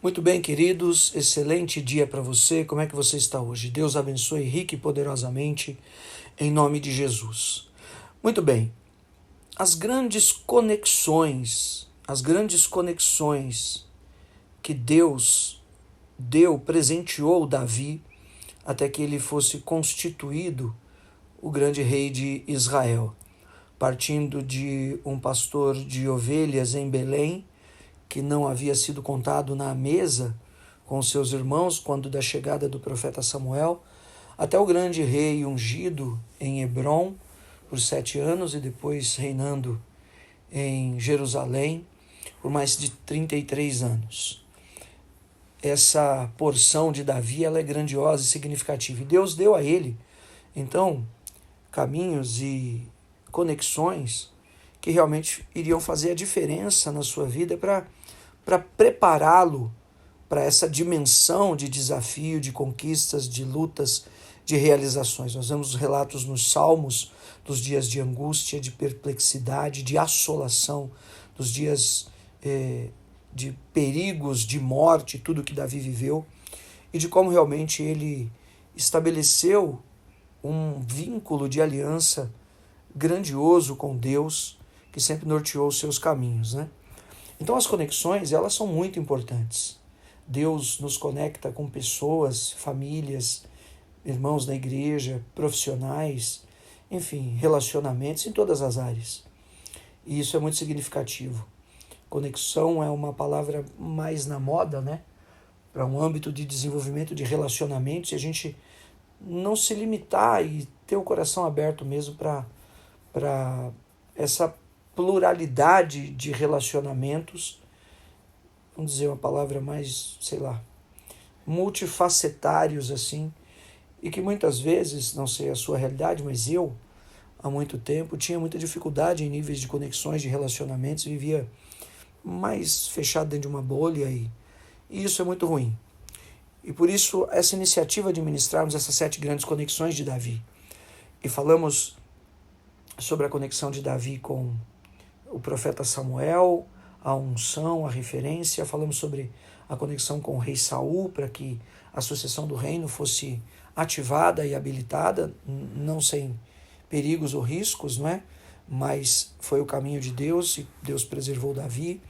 Muito bem, queridos, excelente dia para você. Como é que você está hoje? Deus abençoe rica e poderosamente, em nome de Jesus. Muito bem, as grandes conexões que Deus presenteou Davi até que ele fosse constituído o grande rei de Israel, partindo de um pastor de ovelhas em Belém, que não havia sido contado na mesa com seus irmãos quando da chegada do profeta Samuel, até o grande rei ungido em Hebrom por 7 anos e depois reinando em Jerusalém por mais de 33 anos. Essa porção de Davi ela é grandiosa e significativa. E Deus deu a ele, então, caminhos e conexões que realmente iriam fazer a diferença na sua vida para prepará-lo para essa dimensão de desafio, de conquistas, de lutas, de realizações. Nós vemos relatos nos Salmos dos dias de angústia, de perplexidade, de assolação, dos dias de perigos, de morte, tudo que Davi viveu, e de como realmente ele estabeleceu um vínculo de aliança grandioso com Deus, que sempre norteou os seus caminhos, né? Então as conexões, elas são muito importantes. Deus nos conecta com pessoas, famílias, irmãos na igreja, profissionais, enfim, relacionamentos em todas as áreas. E isso é muito significativo. Conexão é uma palavra mais na moda, né? Para um âmbito de desenvolvimento de relacionamentos, e a gente não se limitar e ter o coração aberto mesmo para essa pluralidade de relacionamentos, vamos dizer uma palavra mais, multifacetários assim, e que muitas vezes, não sei a sua realidade, mas eu, há muito tempo, tinha muita dificuldade em níveis de conexões, de relacionamentos, vivia mais fechado dentro de uma bolha e isso é muito ruim. E por isso, essa iniciativa de ministrarmos essas 7 grandes conexões de Davi. E falamos sobre a conexão de Davi com o profeta Samuel, a unção, a referência. Falamos sobre a conexão com o rei Saul, para que a sucessão do reino fosse ativada e habilitada, não sem perigos ou riscos, não é? Mas foi o caminho de Deus e Deus preservou Davi.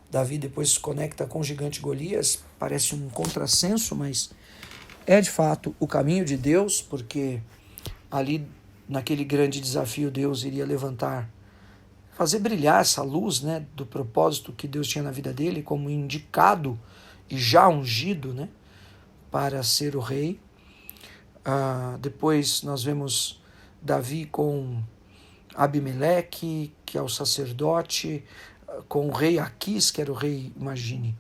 Davi depois se conecta com o gigante Golias, parece um contrassenso, mas é de fato o caminho de Deus, porque ali naquele grande desafio Deus iria fazer brilhar essa luz, né, do propósito que Deus tinha na vida dele como indicado e já ungido, né, para ser o rei. Depois nós vemos Davi com Abimeleque, que é o sacerdote, com o rei Aquis, que era o rei, imagine,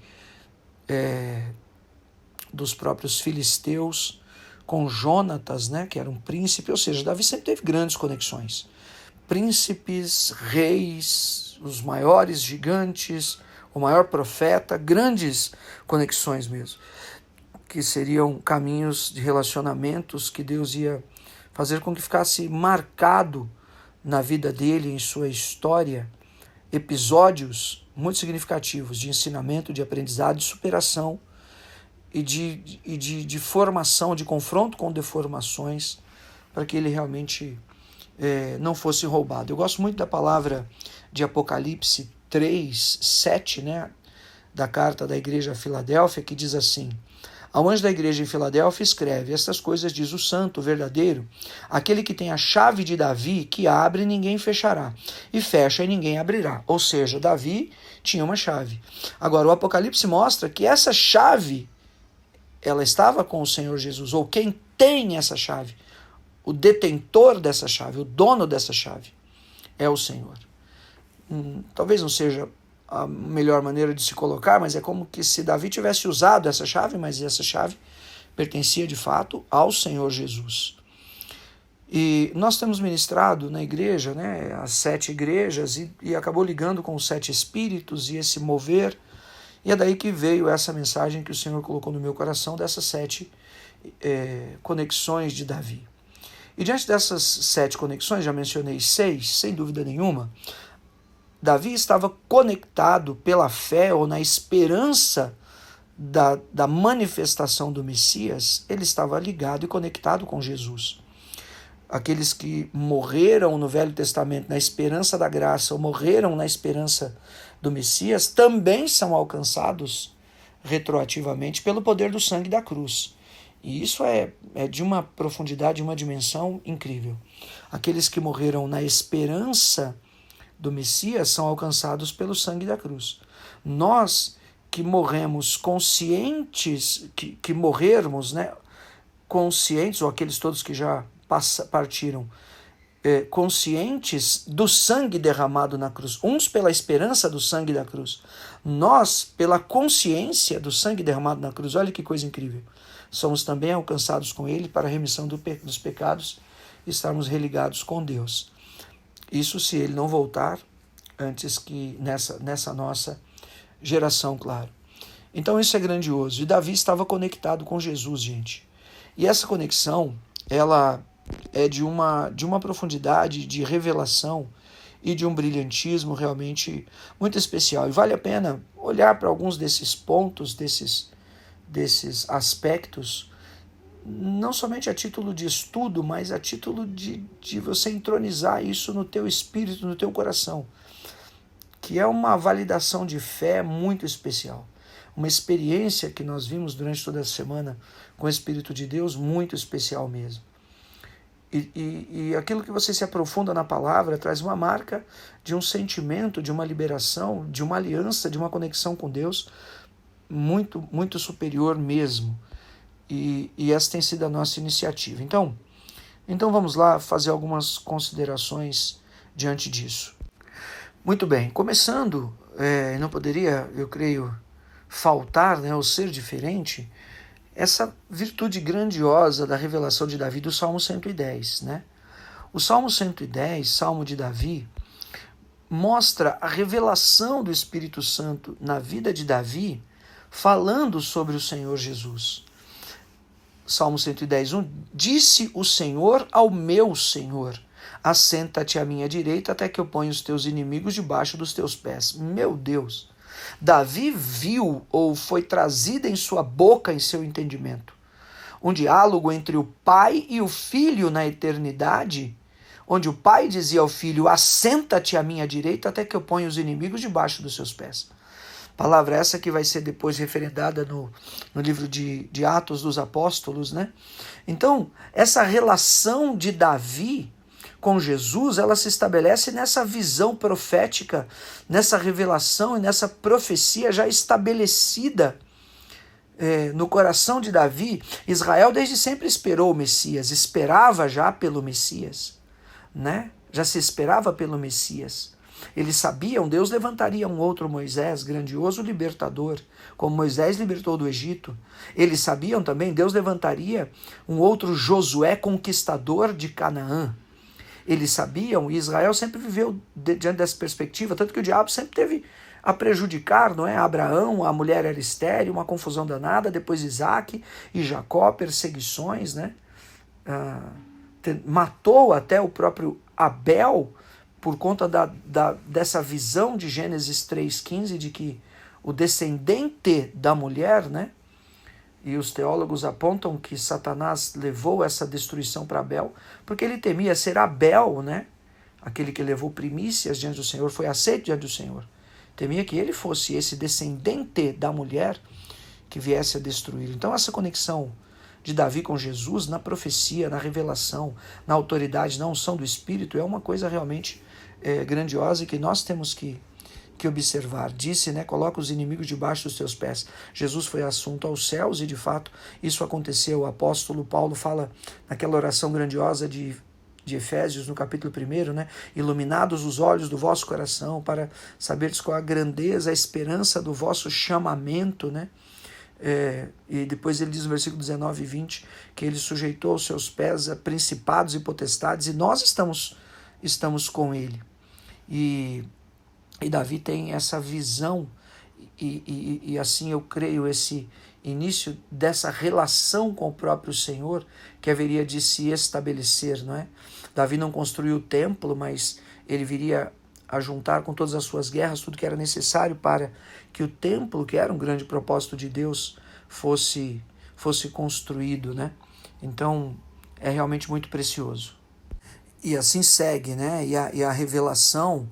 dos próprios filisteus, com Jonatas, né, que era um príncipe, ou seja, Davi sempre teve grandes conexões. Príncipes, reis, os maiores gigantes, o maior profeta, grandes conexões mesmo, que seriam caminhos de relacionamentos que Deus ia fazer com que ficasse marcado na vida dele, em sua história, episódios muito significativos de ensinamento, de aprendizado, de superação e de formação, de confronto com deformações, para que ele realmente não fosse roubado. Eu gosto muito da palavra de Apocalipse 3:7, né, da carta da igreja a Filadélfia, que diz assim: ao anjo da igreja em Filadélfia escreve: estas coisas diz o santo, o verdadeiro, aquele que tem a chave de Davi, que abre e ninguém fechará, e fecha e ninguém abrirá. Ou seja, Davi tinha uma chave. Agora, o Apocalipse mostra que essa chave, ela estava com o Senhor Jesus, ou quem tem essa chave, o detentor dessa chave, o dono dessa chave, é o Senhor. Talvez não seja a melhor maneira de se colocar, mas é como que se Davi tivesse usado essa chave, mas essa chave pertencia de fato ao Senhor Jesus. E nós temos ministrado na igreja, né, as 7 igrejas, e acabou ligando com os 7 espíritos e esse mover, e é daí que veio essa mensagem que o Senhor colocou no meu coração, dessas 7 conexões de Davi. E diante dessas 7 conexões, já mencionei 6, sem dúvida nenhuma, Davi estava conectado pela fé ou na esperança da manifestação do Messias, ele estava ligado e conectado com Jesus. Aqueles que morreram no Velho Testamento na esperança da graça, ou morreram na esperança do Messias, também são alcançados retroativamente pelo poder do sangue da cruz. E isso é de uma profundidade, uma dimensão incrível. Aqueles que morreram na esperança do Messias são alcançados pelo sangue da cruz. Nós que morremos conscientes, que morrermos, né, conscientes, ou aqueles todos que já partiram, conscientes do sangue derramado na cruz, uns pela esperança do sangue da cruz, nós pela consciência do sangue derramado na cruz. Olha que coisa incrível. Somos também alcançados com ele para a remissão dos pecados e estarmos religados com Deus. Isso se ele não voltar antes que nessa nossa geração, claro. Então isso é grandioso. E Davi estava conectado com Jesus, gente. E essa conexão, ela é de uma profundidade de revelação e de um brilhantismo realmente muito especial. E vale a pena olhar para alguns desses pontos, desses aspectos, não somente a título de estudo, mas a título de você entronizar isso no teu espírito, no teu coração, que é uma validação de fé muito especial. Uma experiência que nós vimos durante toda a semana com o Espírito de Deus, muito especial mesmo. E aquilo que você se aprofunda na palavra traz uma marca de um sentimento, de uma liberação, de uma aliança, de uma conexão com Deus muito, muito superior mesmo. E essa tem sido a nossa iniciativa. Então vamos lá fazer algumas considerações diante disso. Muito bem, começando, não poderia, eu creio, faltar, né, ou ser diferente, essa virtude grandiosa da revelação de Davi do Salmo 110. Né? O Salmo 110, Salmo de Davi, mostra a revelação do Espírito Santo na vida de Davi, falando sobre o Senhor Jesus. Salmo 110, 1, disse o Senhor ao meu Senhor, assenta-te à minha direita até que eu ponha os teus inimigos debaixo dos teus pés. Meu Deus! Davi viu, ou foi trazida em sua boca, em seu entendimento, um diálogo entre o pai e o filho na eternidade, onde o pai dizia ao filho, assenta-te à minha direita até que eu ponha os inimigos debaixo dos seus pés. Palavra essa que vai ser depois referendada no livro de Atos dos Apóstolos, né? Então, essa relação de Davi com Jesus, ela se estabelece nessa visão profética, nessa revelação e nessa profecia já estabelecida no coração de Davi. Israel desde sempre esperou o Messias, esperava já pelo Messias, né? Já se esperava pelo Messias. Eles sabiam, Deus levantaria um outro Moisés, grandioso libertador, como Moisés libertou do Egito. Eles sabiam também, Deus levantaria um outro Josué, conquistador de Canaã. Eles sabiam, e Israel sempre viveu diante dessa perspectiva, tanto que o diabo sempre teve a prejudicar, não é? Abraão, a mulher era estéril, uma confusão danada, depois Isaac e Jacó, perseguições, né? Matou até o próprio Abel por conta dessa visão de Gênesis 3,15, de que o descendente da mulher, né? E os teólogos apontam que Satanás levou essa destruição para Abel, porque ele temia ser Abel, né? Aquele que levou primícias diante do Senhor, foi aceito diante do Senhor. Temia que ele fosse esse descendente da mulher que viesse a destruir. Então essa conexão de Davi com Jesus, na profecia, na revelação, na autoridade, na unção do Espírito, é uma coisa realmente grandiosa e que nós temos que observar. Disse, né, coloca os inimigos debaixo dos teus pés. Jesus foi assunto aos céus e de fato isso aconteceu. O apóstolo Paulo fala naquela oração grandiosa de Efésios, no capítulo 1, né, iluminados os olhos do vosso coração para saberes qual a grandeza, a esperança do vosso chamamento, né? E depois ele diz no versículo 19 e 20 que ele sujeitou aos seus pés a principados e potestades e nós estamos com ele. E Davi tem essa visão e assim eu creio esse início dessa relação com o próprio Senhor que haveria de se estabelecer, não é? Davi não construiu o templo, mas ele viria ajuntar com todas as suas guerras tudo que era necessário para que o templo, que era um grande propósito de Deus, fosse construído, né? Então, é realmente muito precioso. E assim segue, né? E a revelação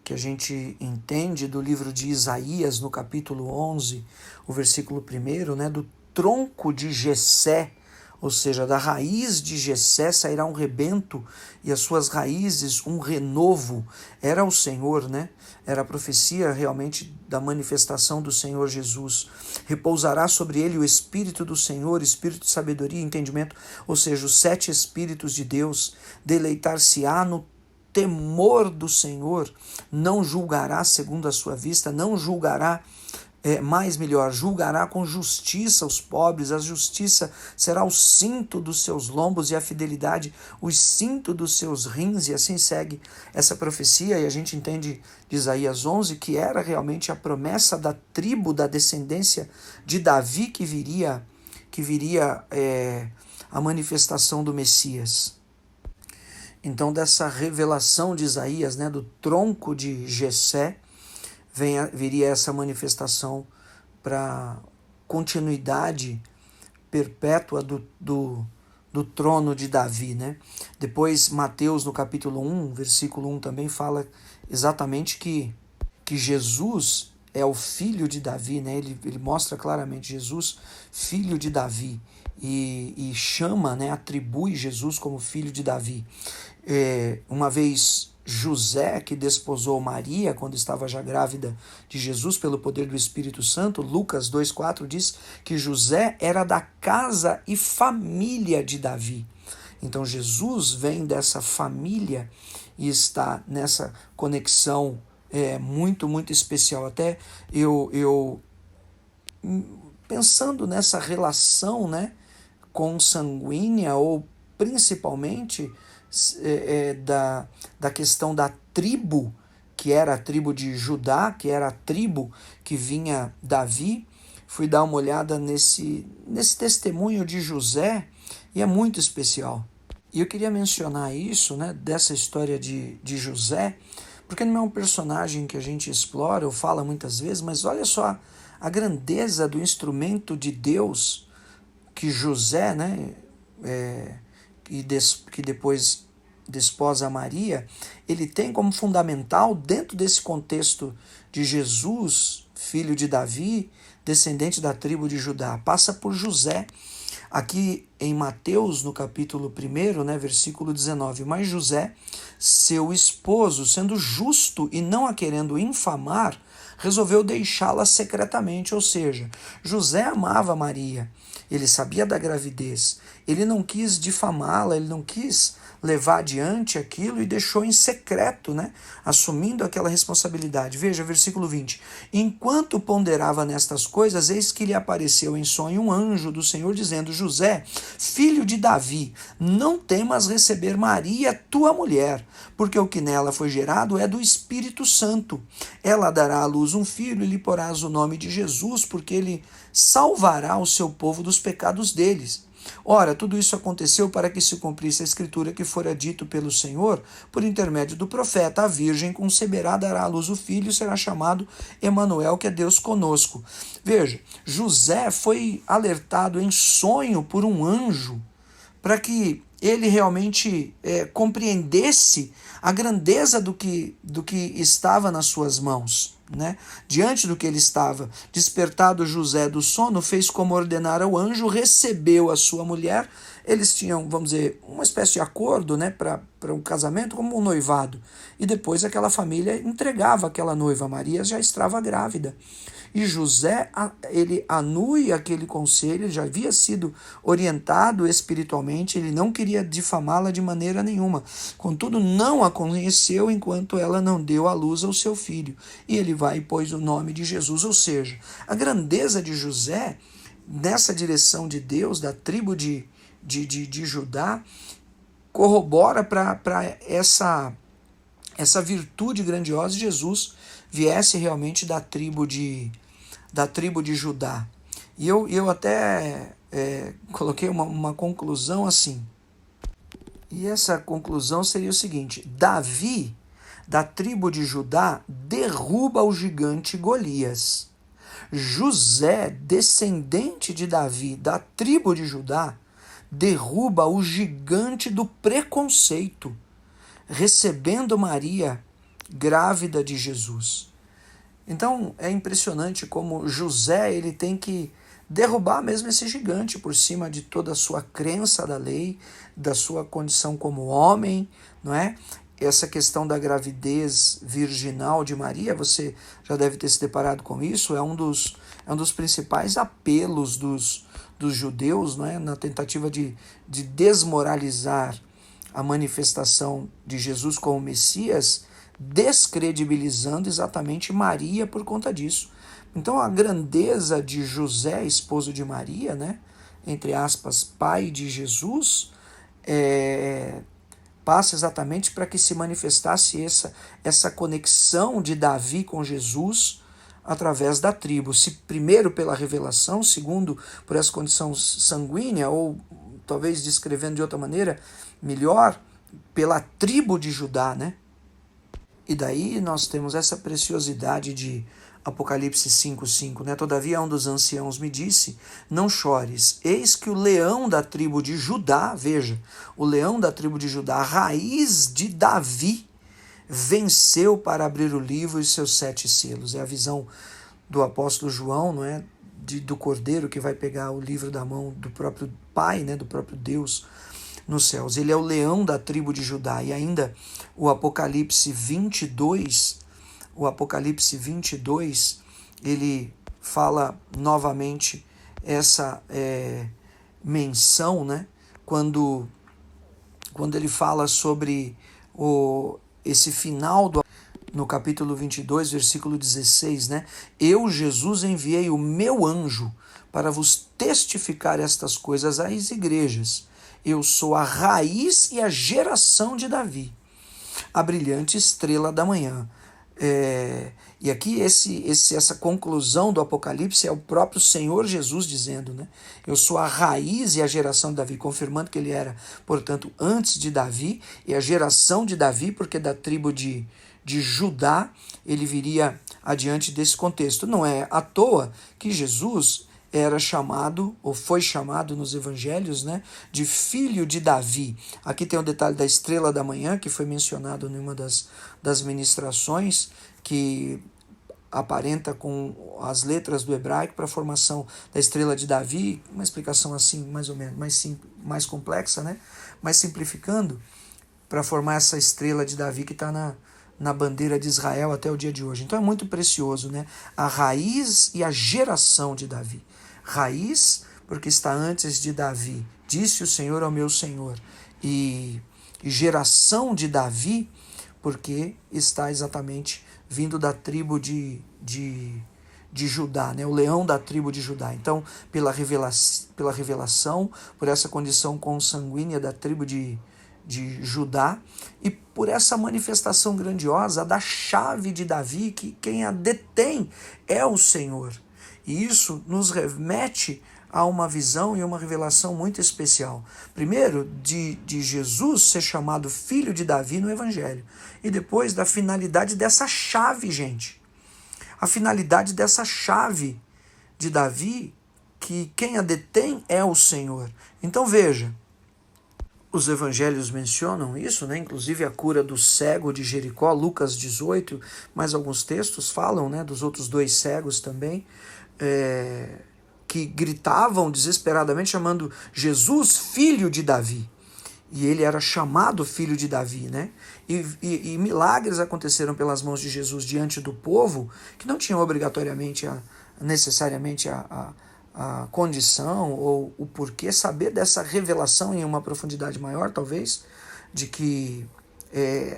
que a gente entende do livro de Isaías, no capítulo 11, o versículo 1, né? Do tronco de Jessé, ou seja, da raiz de Jessé sairá um rebento e as suas raízes um renovo. Era o Senhor, né? Era a profecia realmente da manifestação do Senhor Jesus. Repousará sobre ele o Espírito do Senhor, Espírito de sabedoria e entendimento, ou seja, os 7 Espíritos de Deus. Deleitar-se-á no temor do Senhor, não julgará segundo a sua vista, não julgará julgará com justiça os pobres, a justiça será o cinto dos seus lombos e a fidelidade o cinto dos seus rins, e assim segue essa profecia, e a gente entende de Isaías 11 que era realmente a promessa da tribo, da descendência de Davi que viria a manifestação do Messias. Então, dessa revelação de Isaías, né, do tronco de Jessé, viria essa manifestação para continuidade perpétua do trono de Davi, né? Depois, Mateus, no capítulo 1, versículo 1, também fala exatamente que Jesus é o filho de Davi, né? Ele mostra claramente Jesus, filho de Davi, e chama, né, atribui Jesus como filho de Davi. Uma vez José, que desposou Maria quando estava já grávida de Jesus pelo poder do Espírito Santo, Lucas 2,4 diz que José era da casa e família de Davi. Então Jesus vem dessa família e está nessa conexão muito, muito especial. Até eu pensando nessa relação, né, consanguínea, ou principalmente da questão da tribo, que era a tribo de Judá, que era a tribo que vinha Davi, fui dar uma olhada nesse testemunho de José, e é muito especial. E eu queria mencionar isso, né, dessa história de José, porque não é um personagem que a gente explora ou fala muitas vezes, mas olha só a grandeza do instrumento de Deus que José, né, que depois desposa Maria, ele tem como fundamental, dentro desse contexto de Jesus, filho de Davi, descendente da tribo de Judá, passa por José. Aqui em Mateus, no capítulo 1, né, versículo 19, mas José, seu esposo, sendo justo e não a querendo infamar, resolveu deixá-la secretamente, ou seja, José amava Maria, ele sabia da gravidez, ele não quis difamá-la, ele não quis levar adiante aquilo e deixou em secreto, né? Assumindo aquela responsabilidade. Veja, versículo 20. Enquanto ponderava nestas coisas, eis que lhe apareceu em sonho um anjo do Senhor, dizendo: José, filho de Davi, não temas receber Maria, tua mulher, porque o que nela foi gerado é do Espírito Santo. Ela dará à luz um filho e lhe porás o nome de Jesus, porque ele salvará o seu povo dos pecados deles. Ora, tudo isso aconteceu para que se cumprisse a escritura que fora dito pelo Senhor, por intermédio do profeta: a virgem conceberá, dará à luz o filho e será chamado Emanuel, que é Deus conosco. Veja, José foi alertado em sonho por um anjo para que ele realmente compreendesse a grandeza do que estava nas suas mãos, né? Diante do que ele estava, despertado José do sono, fez como ordenara o anjo, recebeu a sua mulher. Eles tinham, vamos dizer, uma espécie de acordo, né, para um casamento, como um noivado. E depois aquela família entregava aquela noiva. Maria já estava grávida. E José, ele anui aquele conselho, ele já havia sido orientado espiritualmente, ele não queria difamá-la de maneira nenhuma. Contudo, não a conheceu enquanto ela não deu à luz ao seu filho. E ele vai e pôs o nome de Jesus, ou seja, a grandeza de José, nessa direção de Deus, da tribo de Judá, corrobora para essa virtude grandiosa de Jesus viesse realmente da tribo de Judá. E eu até coloquei uma conclusão assim. E essa conclusão seria o seguinte: Davi da tribo de Judá, derruba o gigante Golias. José, descendente de Davi, da tribo de Judá, derruba o gigante do preconceito, recebendo Maria, grávida de Jesus. Então é impressionante como José ele tem que derrubar mesmo esse gigante por cima de toda a sua crença da lei, da sua condição como homem, não é? Essa questão da gravidez virginal de Maria, você já deve ter se deparado com isso, é um dos principais apelos dos judeus, não é? Na tentativa de desmoralizar a manifestação de Jesus como Messias, descredibilizando exatamente Maria por conta disso. Então a grandeza de José, esposo de Maria, né? Entre aspas, pai de Jesus, passa exatamente para que se manifestasse essa conexão de Davi com Jesus através da tribo. Se primeiro pela revelação, segundo por essa condição sanguínea, ou talvez descrevendo de outra maneira, melhor, pela tribo de Judá, né? E daí nós temos essa preciosidade de Apocalipse 5:5, né? Todavia um dos anciãos me disse, não chores, eis que o leão da tribo de Judá, veja, o leão da tribo de Judá, a raiz de Davi, venceu para abrir o livro e seus 7 selos. É a visão do apóstolo João, não é? Do cordeiro que vai pegar o livro da mão do próprio Pai, né? Do próprio Deus nos céus. Ele é o leão da tribo de Judá. E ainda o Apocalipse 22, ele fala novamente essa menção, né? Quando ele fala sobre esse final no capítulo 22, versículo 16, né? Eu, Jesus, enviei o meu anjo para vos testificar estas coisas às igrejas. Eu sou a raiz e a geração de Davi, a brilhante estrela da manhã. E aqui essa conclusão do Apocalipse é o próprio Senhor Jesus dizendo, né? Eu sou a raiz e a geração de Davi, confirmando que ele era, portanto, antes de Davi, e a geração de Davi, porque da tribo de Judá ele viria adiante desse contexto. Não é à toa que Jesus era chamado, ou foi chamado nos evangelhos, né, de filho de Davi. Aqui tem o detalhe da estrela da manhã, que foi mencionado em uma das ministrações, que aparenta com as letras do hebraico para a formação da estrela de Davi, uma explicação assim, mais ou menos, mais complexa, né, mas simplificando, para formar essa estrela de Davi que está na bandeira de Israel até o dia de hoje. Então é muito precioso, né? A raiz e a geração de Davi. Raiz, porque está antes de Davi. Disse o Senhor ao meu Senhor. E geração de Davi, porque está exatamente vindo da tribo de Judá, né? O leão da tribo de Judá. Então, pela revelação, por essa condição consanguínea da tribo de Judá, e por essa manifestação grandiosa da chave de Davi, que quem a detém é o Senhor. E isso nos remete a uma visão e uma revelação muito especial. Primeiro, de Jesus ser chamado filho de Davi no Evangelho. E depois da finalidade dessa chave, gente. A finalidade dessa chave de Davi, que quem a detém é o Senhor. Então veja, os evangelhos mencionam isso, né? Inclusive a cura do cego de Jericó, Lucas 18, mas alguns textos falam, né, dos outros 2 cegos também, que gritavam desesperadamente chamando Jesus filho de Davi. E ele era chamado filho de Davi, né? E milagres aconteceram pelas mãos de Jesus diante do povo, que não tinham obrigatoriamente, necessariamente a condição ou o porquê, saber dessa revelação em uma profundidade maior, talvez, de que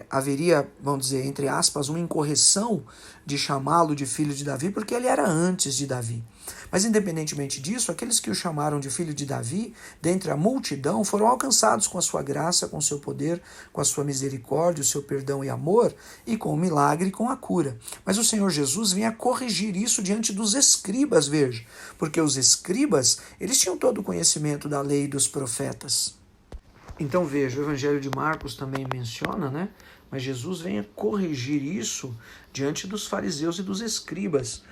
haveria, vamos dizer, entre aspas, uma incorreção de chamá-lo de filho de Davi, porque ele era antes de Davi. Mas, independentemente disso, aqueles que o chamaram de filho de Davi, dentre a multidão, foram alcançados com a sua graça, com o seu poder, com a sua misericórdia, o seu perdão e amor, e com o milagre e com a cura. Mas o Senhor Jesus vinha corrigir isso diante dos escribas, veja, porque os escribas, eles tinham todo o conhecimento da lei e dos profetas. Então veja, o Evangelho de Marcos também menciona, né, mas Jesus vem a corrigir isso diante dos fariseus e dos escribas.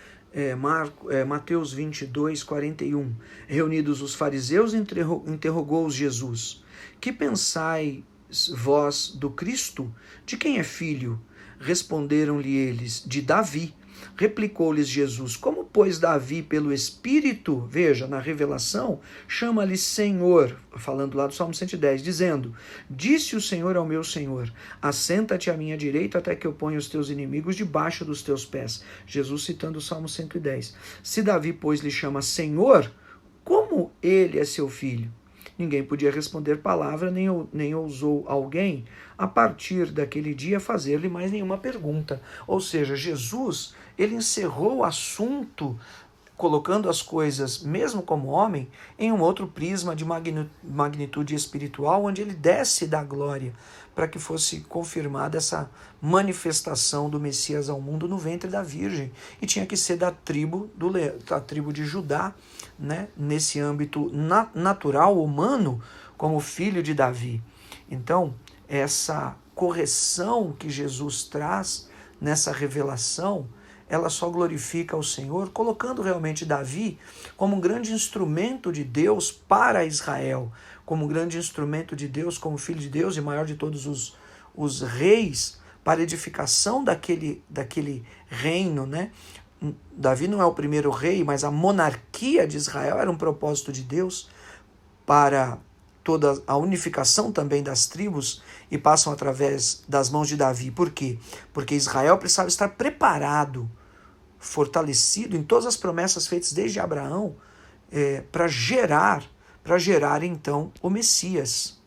Mateus 22, 41. Reunidos os fariseus, interrogou-os Jesus: que pensais vós do Cristo? De quem é filho? Responderam-lhe eles: de Davi. Replicou-lhes Jesus: como, pois, Davi, pelo Espírito, veja, na revelação, chama-lhe Senhor, falando lá do Salmo 110, dizendo: disse o Senhor ao meu Senhor: assenta-te à minha direita até que eu ponha os teus inimigos debaixo dos teus pés. Jesus citando o Salmo 110. Se Davi, pois, lhe chama Senhor, como ele é seu filho? Ninguém podia responder palavra, nem ousou alguém, a partir daquele dia, fazer-lhe mais nenhuma pergunta. Ou seja, Jesus, ele encerrou o assunto, colocando as coisas, mesmo como homem, em um outro prisma de magnitude espiritual, onde ele desce da glória, para que fosse confirmada essa manifestação do Messias ao mundo no ventre da Virgem. E tinha que ser da tribo de Judá, né? Nesse âmbito natural, humano, como filho de Davi. Então, essa correção que Jesus traz nessa revelação, ela só glorifica o Senhor, colocando realmente Davi como um grande instrumento de Deus para Israel, como um grande instrumento de Deus, como filho de Deus e maior de todos os reis, para edificação daquele reino, né? Davi não é o primeiro rei, mas a monarquia de Israel era um propósito de Deus para toda a unificação também das tribos, e passam através das mãos de Davi. Por quê? Porque Israel precisava estar preparado, fortalecido em todas as promessas feitas desde Abraão, para gerar então o Messias.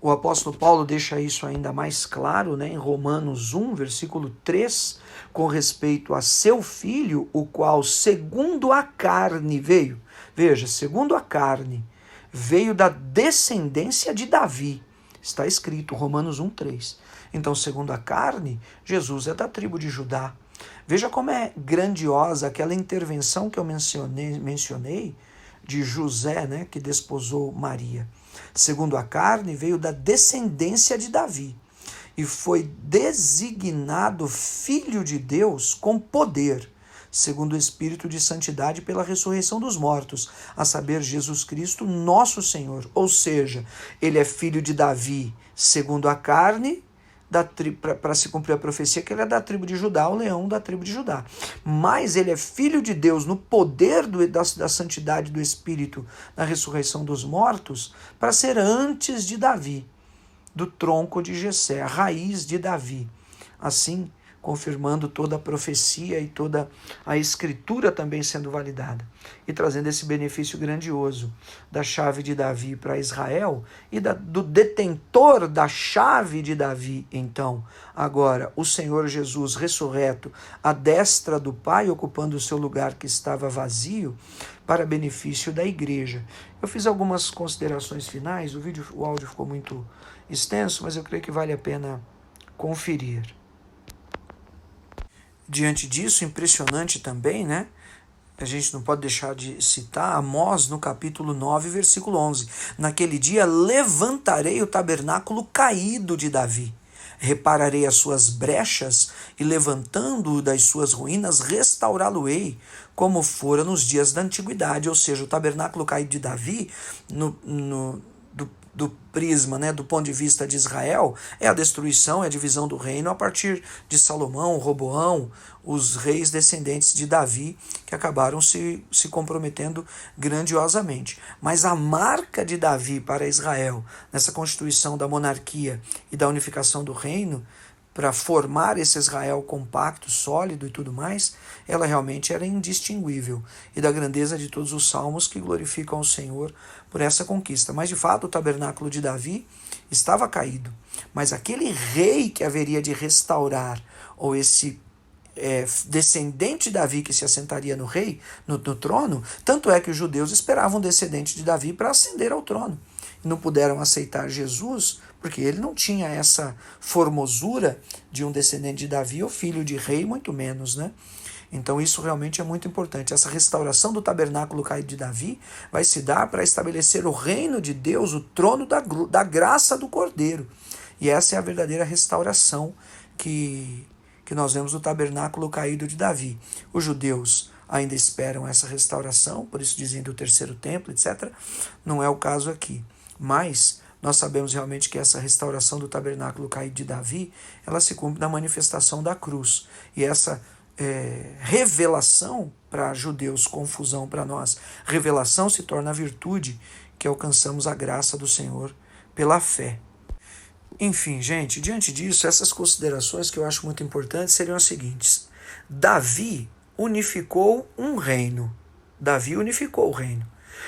O apóstolo Paulo deixa isso ainda mais claro, né, em Romanos 1, versículo 3, com respeito a seu filho, o qual segundo a carne veio. Veja, segundo a carne, veio da descendência de Davi. Está escrito, Romanos 1, 3. Então, segundo a carne, Jesus é da tribo de Judá. Veja como é grandiosa aquela intervenção que eu mencionei de José, né, que desposou Maria. Segundo a carne, veio da descendência de Davi e foi designado filho de Deus com poder, segundo o Espírito de santidade pela ressurreição dos mortos, a saber, Jesus Cristo, nosso Senhor. Ou seja, ele é filho de Davi segundo a carne, para se cumprir a profecia que ele é da tribo de Judá, o leão da tribo de Judá. Mas ele é filho de Deus no poder da santidade do Espírito na ressurreição dos mortos, para ser antes de Davi, do tronco de Jessé, a raiz de Davi. Assim, confirmando toda a profecia e toda a escritura também sendo validada, e trazendo esse benefício grandioso da chave de Davi para Israel e do detentor da chave de Davi, então, agora, o Senhor Jesus ressurreto, à destra do Pai, ocupando o seu lugar que estava vazio, para benefício da igreja. Eu fiz algumas considerações finais, o áudio ficou muito extenso, mas eu creio que vale a pena conferir. Diante disso, impressionante também, né? A gente não pode deixar de citar Amós no capítulo 9, versículo 11. Naquele dia levantarei o tabernáculo caído de Davi. Repararei as suas brechas e, levantando-o das suas ruínas, restaurá-lo-ei, como fora nos dias da antiguidade. Ou seja, o tabernáculo caído de Davi, do prisma, né, do ponto de vista de Israel, é a destruição, é a divisão do reino a partir de Salomão, Roboão, os reis descendentes de Davi, que acabaram se comprometendo grandiosamente. Mas a marca de Davi para Israel, nessa constituição da monarquia e da unificação do reino, para formar esse Israel compacto, sólido e tudo mais, ela realmente era indistinguível, e da grandeza de todos os salmos que glorificam o Senhor por essa conquista. Mas, de fato, o tabernáculo de Davi estava caído, mas aquele rei que haveria de restaurar, ou esse descendente de Davi que se assentaria no trono, tanto é que os judeus esperavam um descendente de Davi para ascender ao trono. Não puderam aceitar Jesus, porque ele não tinha essa formosura de um descendente de Davi ou filho de rei, muito menos, né? Então isso realmente é muito importante. Essa restauração do tabernáculo caído de Davi vai se dar para estabelecer o reino de Deus, o trono da graça do Cordeiro. E essa é a verdadeira restauração que nós vemos no tabernáculo caído de Davi. Os judeus ainda esperam essa restauração, por isso dizem do terceiro templo, etc. Não é o caso aqui. Mas nós sabemos realmente que essa restauração do tabernáculo caído de Davi, ela se cumpre na manifestação da cruz. E essa revelação, para judeus, confusão para nós, revelação se torna a virtude que alcançamos a graça do Senhor pela fé. Enfim, gente, diante disso, essas considerações que eu acho muito importantes seriam as seguintes. Davi unificou um reino. Davi unificou o reino.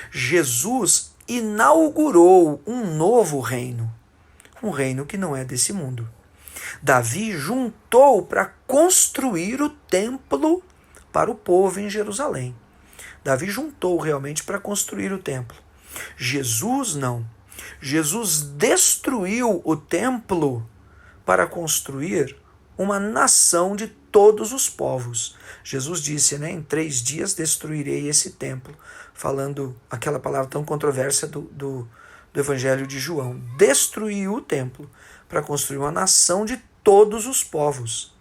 Jesus inaugurou um novo reino. Um reino que não é desse mundo. Davi juntou para construir o templo para o povo em Jerusalém. Davi juntou realmente para construir o templo. Jesus não. Jesus destruiu o templo para construir uma nação de todos os povos. Jesus disse, em 3 dias destruirei esse templo, falando aquela palavra tão controversa do Evangelho de João. Destruiu o templo para construir uma nação de todos os povos.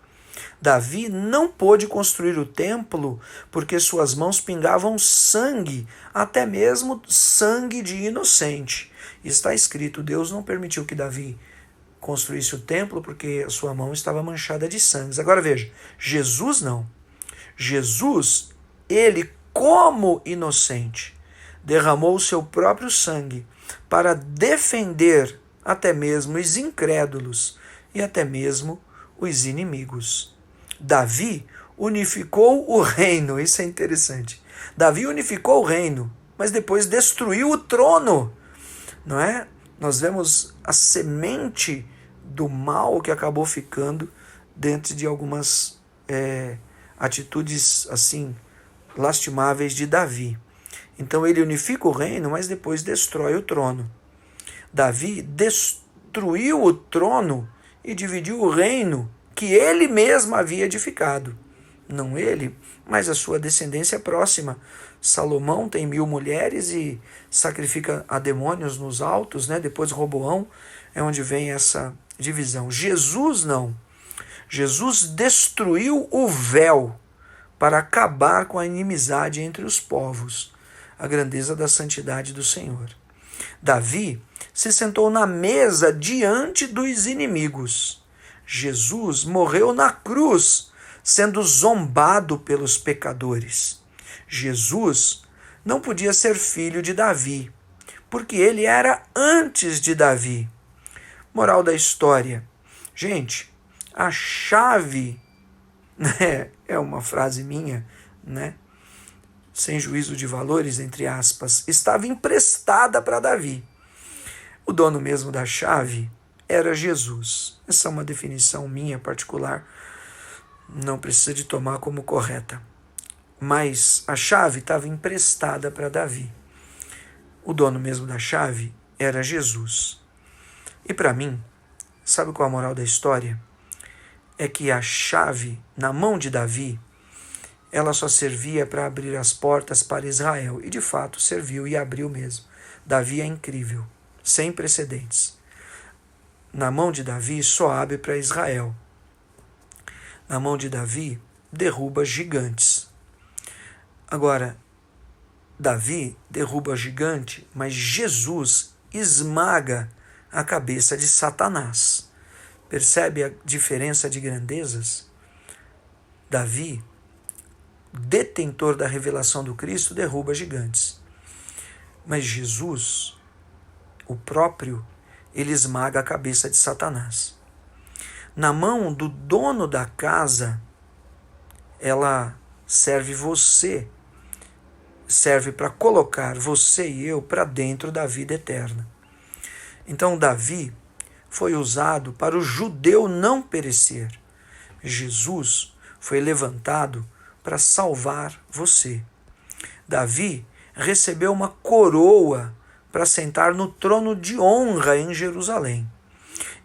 Davi não pôde construir o templo porque suas mãos pingavam sangue, até mesmo sangue de inocente. Está escrito, Deus não permitiu que Davi construísse o templo porque a sua mão estava manchada de sangue. Agora veja, Jesus não. Jesus, ele como inocente, derramou o seu próprio sangue para defender até mesmo os incrédulos e até mesmo os inimigos. Davi unificou o reino, isso é interessante. Davi unificou o reino, mas depois destruiu o trono, não é? Nós vemos a semente do mal que acabou ficando dentro de algumas atitudes assim lastimáveis de Davi. Então ele unifica o reino, mas depois destrói o trono. Davi destruiu o trono e dividiu o reino que ele mesmo havia edificado. Não ele, mas a sua descendência próxima. Salomão tem 1000 mulheres e sacrifica a demônios nos altos, Depois Roboão é onde vem essa divisão. Jesus não. Jesus destruiu o véu para acabar com a inimizade entre os povos, a grandeza da santidade do Senhor. Davi se sentou na mesa diante dos inimigos. Jesus morreu na cruz, sendo zombado pelos pecadores. Jesus não podia ser filho de Davi, porque ele era antes de Davi. Moral da história. Gente, a chave, é uma frase minha, sem juízo de valores, entre aspas, estava emprestada para Davi. O dono mesmo da chave era Jesus. Essa é uma definição minha particular, não precisa de tomar como correta. Mas a chave estava emprestada para Davi. O dono mesmo da chave era Jesus. E para mim, sabe qual é a moral da história? É que a chave na mão de Davi, ela só servia para abrir as portas para Israel. E de fato serviu e abriu mesmo. Davi é incrível, sem precedentes. Na mão de Davi só abre para Israel. Na mão de Davi derruba gigantes. Agora, Davi derruba gigante, mas Jesus esmaga a cabeça de Satanás. Percebe a diferença de grandezas? Davi, detentor da revelação do Cristo, derruba gigantes. Mas Jesus, o próprio, ele esmaga a cabeça de Satanás. Na mão do dono da casa, ela serve você, serve para colocar você e eu para dentro da vida eterna. Então Davi foi usado para o judeu não perecer. Jesus foi levantado para salvar você. Davi recebeu uma coroa para sentar no trono de honra em Jerusalém.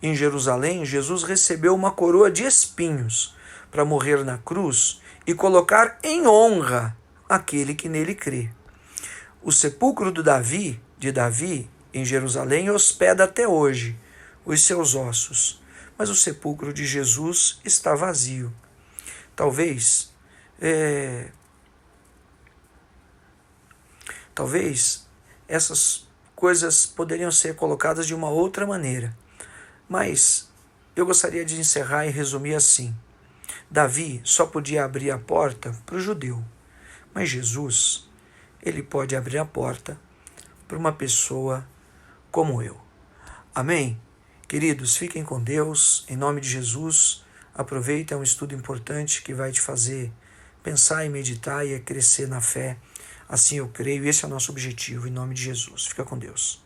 Em Jerusalém, Jesus recebeu uma coroa de espinhos para morrer na cruz e colocar em honra aquele que nele crê. O sepulcro de Davi, em Jerusalém, hospeda até hoje os seus ossos, mas o sepulcro de Jesus está vazio. Talvez essas coisas poderiam ser colocadas de uma outra maneira, mas eu gostaria de encerrar e resumir assim. Davi só podia abrir a porta para o judeu, mas Jesus, ele pode abrir a porta para uma pessoa como eu. Amém? Queridos, fiquem com Deus, em nome de Jesus. Aproveita, é um estudo importante que vai te fazer pensar e meditar e crescer na fé. Assim eu creio, esse é o nosso objetivo, em nome de Jesus. Fica com Deus.